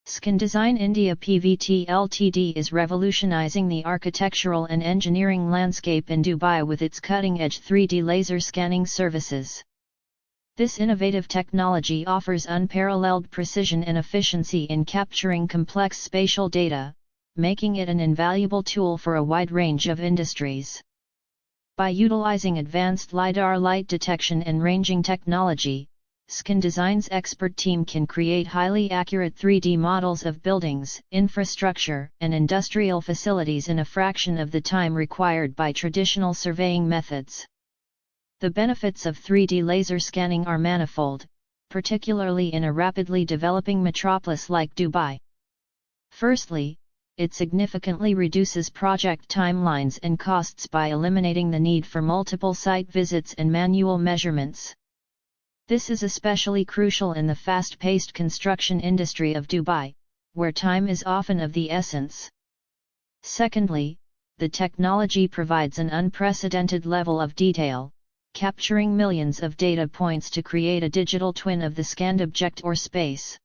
Scon Design India Pvt Ltd is revolutionizing the architectural and engineering landscape in Dubai with its cutting-edge 3D laser scanning services. This innovative technology offers unparalleled precision and efficiency in capturing complex spatial data, making it an invaluable tool for a wide range of industries. By utilizing advanced LiDAR light detection and ranging technology, Scon Design's expert team can create highly accurate 3D models of buildings, infrastructure, and industrial facilities in a fraction of the time required by traditional surveying methods. The benefits of 3D laser scanning are manifold, particularly in a rapidly developing metropolis like Dubai. Firstly, it significantly reduces project timelines and costs by eliminating the need for multiple site visits and manual measurements. This is especially crucial in the fast-paced construction industry of Dubai, where time is often of the essence. Secondly, the technology provides an unprecedented level of detail, capturing millions of data points to create a digital twin of the scanned object or space.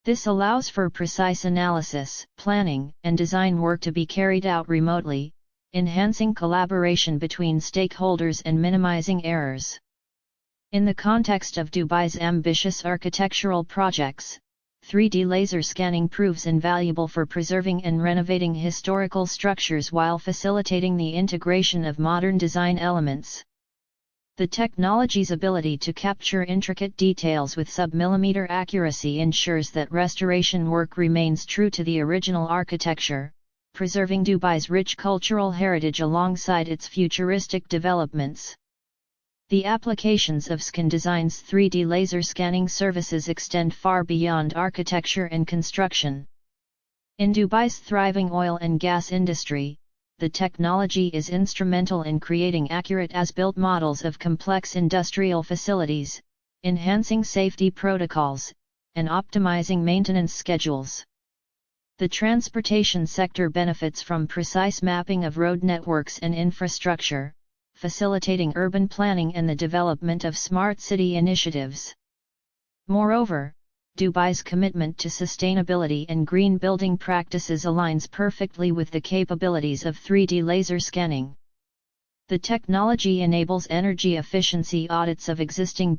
This allows for precise analysis, planning, and design work to be carried out remotely, enhancing collaboration between stakeholders and minimizing errors. In the context of Dubai's ambitious architectural projects, 3D laser scanning proves invaluable for preserving and renovating historical structures while facilitating the integration of modern design elements. The technology's ability to capture intricate details with sub-millimeter accuracy ensures that restoration work remains true to the original architecture, preserving Dubai's rich cultural heritage alongside its futuristic developments. The applications of Scon Design's 3D laser scanning services extend far beyond architecture and construction. In Dubai's thriving oil and gas industry, the technology is instrumental in creating accurate as-built models of complex industrial facilities, enhancing safety protocols, and optimizing maintenance schedules. The transportation sector benefits from precise mapping of road networks and infrastructure, facilitating urban planning and the development of smart city initiatives. Moreover, Dubai's commitment to sustainability and green building practices aligns perfectly with the capabilities of 3D laser scanning. The technology enables energy efficiency audits of existing